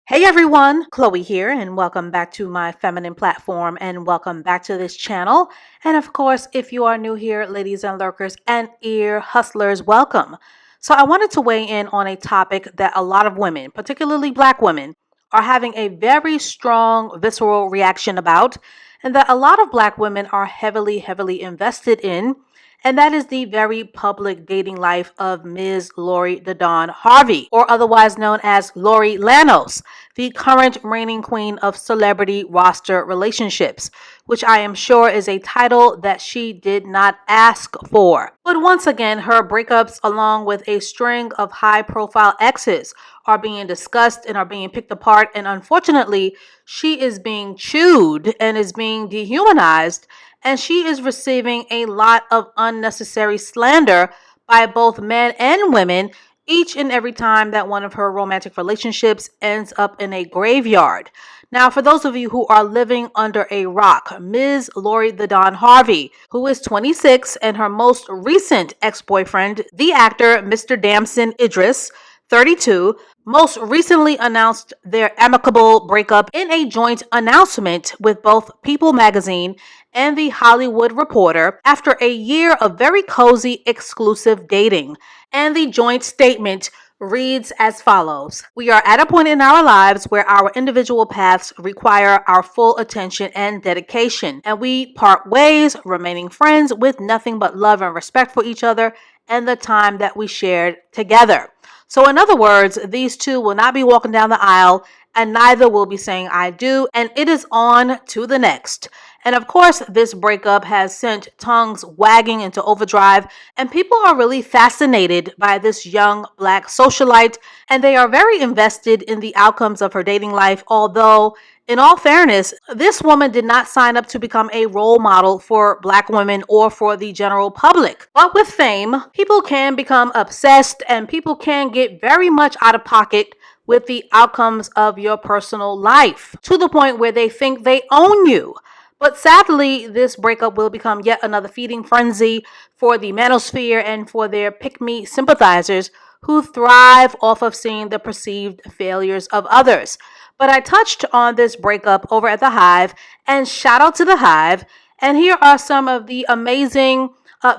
Hey everyone, Chloe here, and welcome back to my feminine platform and welcome back to this channel. And of course, if you are new here, ladies and lurkers and ear hustlers, welcome. So, I wanted to weigh in on a topic that a lot of women, particularly Black women, are having a very strong visceral reaction about, and that a lot of Black women are heavily invested in. And that is the very public dating life of Ms. Lori the Dawn Harvey, or otherwise known as Lori Lanos, the current reigning queen of celebrity roster relationships, which I am sure is a title that she did not ask for. But once again, her breakups, along with a string of high profile exes, are being discussed and are being picked apart. And unfortunately, she is being chewed and is being dehumanized. And she is receiving a lot of unnecessary slander by both men and women each and every time that one of her romantic relationships ends up in a graveyard. Now, for those of you who are living under a rock, Ms. Lori the Dawn Harvey, who is 26, and her most recent ex-boyfriend, the actor Mr. Damson Idris, 32, most recently announced their amicable breakup in a joint announcement with both People magazine and The Hollywood Reporter after a year of very cozy exclusive dating. And the joint statement reads as follows: "We are at a point in our lives where our individual paths require our full attention and dedication, and we part ways, remaining friends with nothing but love and respect for each other and the time that we shared together." So in other words, these two will not be walking down the aisle, and neither will be saying I do, and it is on to the next. And of course, this breakup has sent tongues wagging into overdrive, and people are really fascinated by this young Black socialite, and they are very invested in the outcomes of her dating life, although in all fairness, this woman did not sign up to become a role model for Black women or for the general public. But with fame, people can become obsessed and people can get very much out of pocket with the outcomes of your personal life to the point where they think they own you. But sadly, this breakup will become yet another feeding frenzy for the manosphere and for their pick-me sympathizers who thrive off of seeing the perceived failures of others. But I touched on this breakup over at the Hive, and shout out to the Hive. And here are some of the amazing,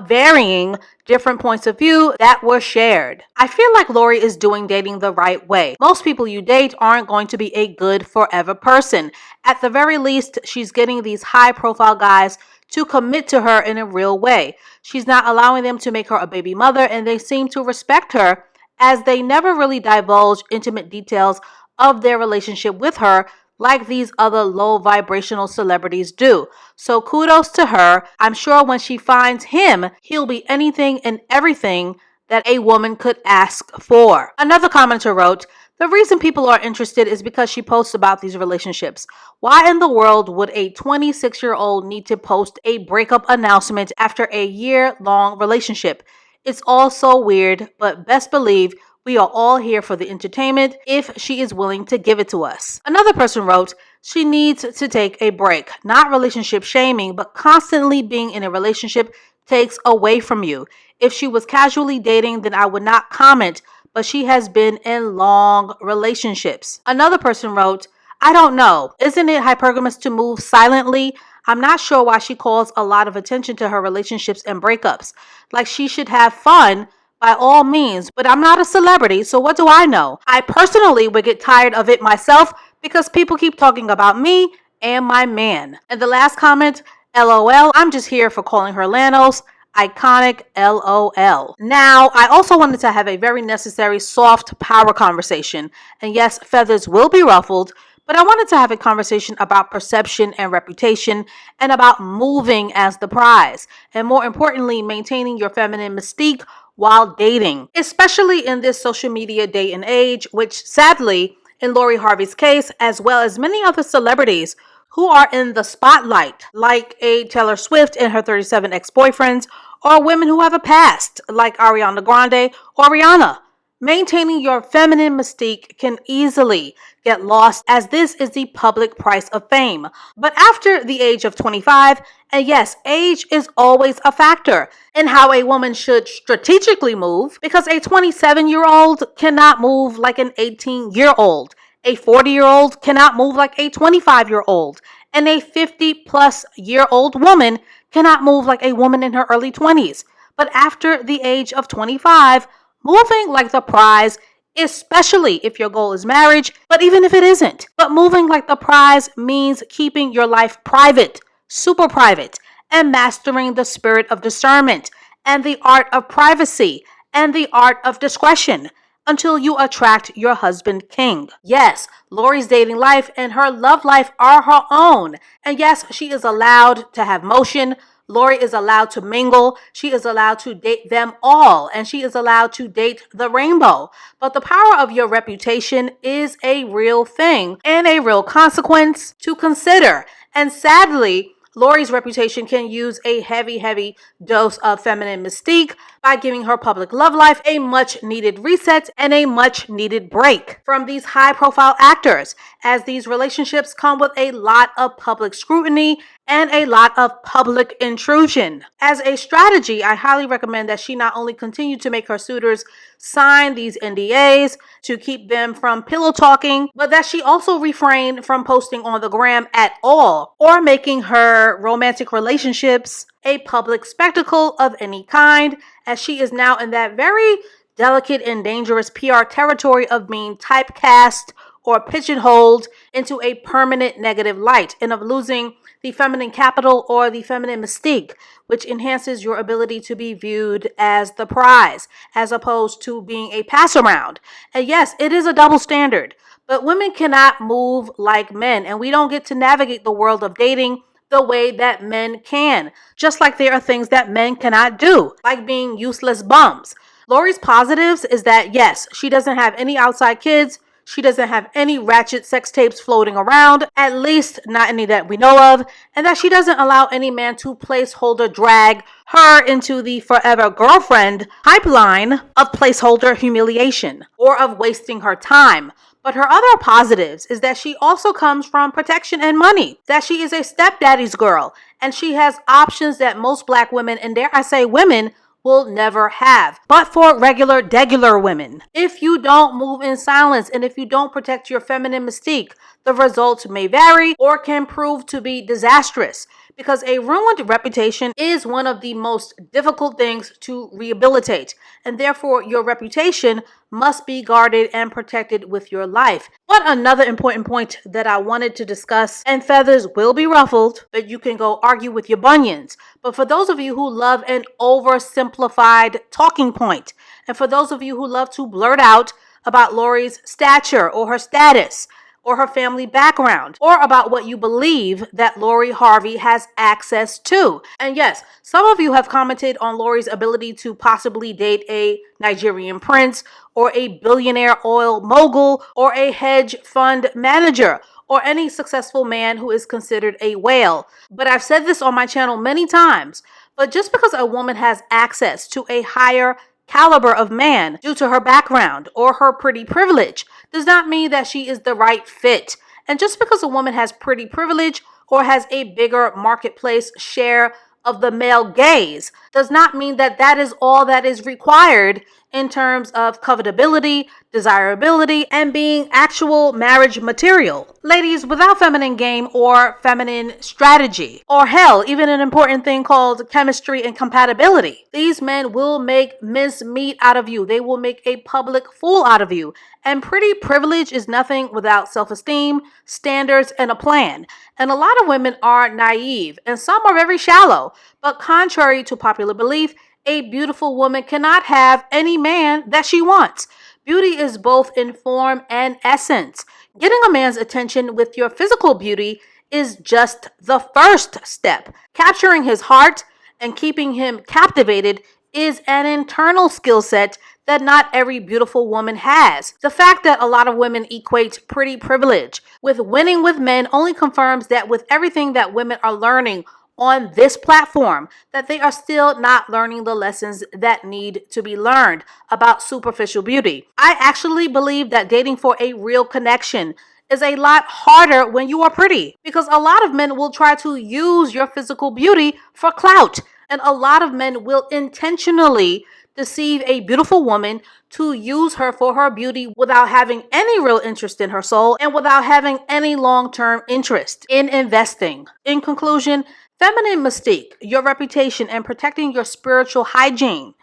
varying different points of view that were shared. I feel like Lori is doing dating the right way. Most people you date aren't going to be a good forever person. At the very least, she's getting these high profile guys to commit to her in a real way. She's not allowing them to make her a baby mother, and they seem to respect her as they never really divulge intimate details of their relationship with her like these other low vibrational celebrities do. So kudos to her. I'm sure when she finds him, he'll be anything and everything that a woman could ask for. Another commenter wrote, "The reason people are interested is because she posts about these relationships. Why in the world would a 26-year-old need to post a breakup announcement after a year-long relationship? It's all so weird, but best believe we are all here for the entertainment if she is willing to give it to us." Another person wrote, "She needs to take a break. Not relationship shaming, but constantly being in a relationship takes away from you. If she was casually dating, then I would not comment, but she has been in long relationships." Another person wrote, "I don't know. Isn't it hypergamous to move silently? I'm not sure why she calls a lot of attention to her relationships and breakups. Like she should have fun by all means, but I'm not a celebrity, so what do I know? I personally would get tired of it myself because people keep talking about me and my man." And the last comment, "LOL, I'm just here for calling her Lanos. Iconic, LOL." Now, I also wanted to have a very necessary soft power conversation. And yes, feathers will be ruffled, but I wanted to have a conversation about perception and reputation and about moving as the prize. And more importantly, maintaining your feminine mystique while dating, especially in this social media day and age, which sadly, in Lori Harvey's case, as well as many other celebrities who are in the spotlight, like a Taylor Swift and her 37 ex-boyfriends, or women who have a past, like Ariana Grande or Rihanna. Maintaining your feminine mystique can easily get lost, as this is the public price of fame. But after the age of 25, and yes, age is always a factor in how a woman should strategically move, because a 27-year-old cannot move like an 18-year-old. A 40-year-old cannot move like a 25-year-old. And a 50-plus-year-old woman cannot move like a woman in her early 20s. But after the age of 25, moving like the prize, especially if your goal is marriage, but even if it isn't. But moving like the prize means keeping your life private, super private, and mastering the spirit of discernment and the art of privacy and the art of discretion until you attract your husband king. Yes, Lori's dating life and her love life are her own. And yes, she is allowed to have motion. Lori is allowed to mingle. She is allowed to date them all. And she is allowed to date the rainbow. But the power of your reputation is a real thing and a real consequence to consider. And sadly, Lori's reputation can use a heavy dose of feminine mystique by giving her public love life a much needed reset and a much needed break from these high profile actors, as these relationships come with a lot of public scrutiny and a lot of public intrusion. As a strategy, I highly recommend that she not only continue to make her suitors sign these NDAs to keep them from pillow talking, but that she also refrain from posting on the gram at all or making her romantic relationships a public spectacle of any kind, as she is now in that very delicate and dangerous PR territory of being typecast or pigeonholed into a permanent negative light and of losing the feminine capital or the feminine mystique, which enhances your ability to be viewed as the prize as opposed to being a pass around. And yes, it is a double standard, but women cannot move like men, and we don't get to navigate the world of dating the way that men can. Just like there are things that men cannot do, like being useless bums. Lori's positives is that yes, she doesn't have any outside kids. She doesn't have any ratchet sex tapes floating around, at least not any that we know of, and that she doesn't allow any man to placeholder drag her into the forever girlfriend pipeline of placeholder humiliation or of wasting her time. But her other positives is that she also comes from protection and money, that she is a stepdaddy's girl, and she has options that most black women, and dare I say women, will never have. But for degular women, if you don't move in silence and if you don't protect your feminine mystique, the results may vary or can prove to be disastrous, because a ruined reputation is one of the most difficult things to rehabilitate, and therefore your reputation must be guarded and protected with your life. But another important point that I wanted to discuss, and feathers will be ruffled, but you can go argue with your bunions. But for those of you who love an oversimplified talking point, and for those of you who love to blurt out about Lori's stature or her status, or her family background, or about what you believe that Lori Harvey has access to. And yes, some of you have commented on Lori's ability to possibly date a Nigerian prince, or a billionaire oil mogul, or a hedge fund manager, or any successful man who is considered a whale. But I've said this on my channel many times, but just because a woman has access to a higher caliber of man due to her background or her pretty privilege does not mean that she is the right fit. And just because a woman has pretty privilege or has a bigger marketplace share of the male gaze does not mean that that is all that is required in terms of covetability, desirability, and being actual marriage material. Ladies, without feminine game or feminine strategy, or hell, even an important thing called chemistry and compatibility, these men will make mincemeat out of you. They will make a public fool out of you. And pretty privilege is nothing without self-esteem, standards, and a plan. And a lot of women are naive, and some are very shallow. But contrary to popular belief, a beautiful woman cannot have any man that she wants. Beauty is both in form and essence. Getting a man's attention with your physical beauty is just the first step. Capturing his heart and keeping him captivated is an internal skill set that not every beautiful woman has. The fact that a lot of women equate pretty privilege with winning with men only confirms that with everything that women are learning on this platform, that they are still not learning the lessons that need to be learned about superficial beauty. I actually believe that dating for a real connection is a lot harder when you are pretty, because a lot of men will try to use your physical beauty for clout, and a lot of men will intentionally deceive a beautiful woman to use her for her beauty without having any real interest in her soul and without having any long-term interest in investing. In conclusion, feminine mystique, your reputation, and protecting your spiritual hygiene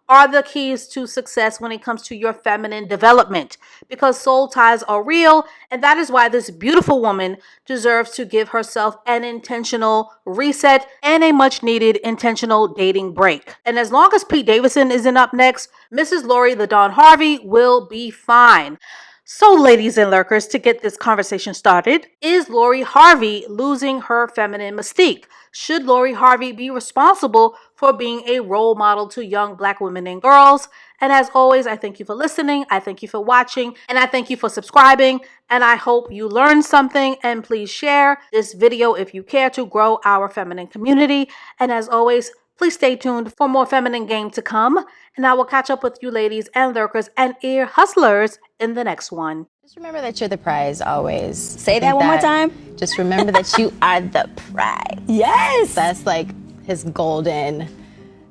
are the keys to success when it comes to your feminine development, because soul ties are real, and that is why this beautiful woman deserves to give herself an intentional reset and a much needed intentional dating break. And as long as Pete Davidson isn't up next, Mrs. Lori the Dawn Harvey will be fine. So, ladies and lurkers, to get this conversation started, is Lori Harvey losing her feminine mystique? Should Lori Harvey be responsible for being a role model to young Black women and girls? And as always, I thank you for listening, I thank you for watching, and I thank you for subscribing. And I hope you learned something, and please share this video if you care to grow our feminine community. And as always, please stay tuned for more feminine game to come, and I will catch up with you ladies and lurkers and ear hustlers in the next one. Just remember that you're the prize always. Say that one more time. Just remember that you are the prize. Yes. That's like his golden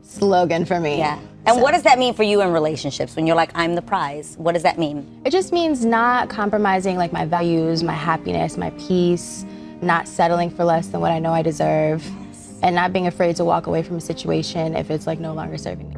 slogan for me. Yeah. And what does that mean for you in relationships when you're like, I'm the prize? What does that mean? It just means not compromising like my values, my happiness, my peace, not settling for less than what I know I deserve, and not being afraid to walk away from a situation if it's like no longer serving me.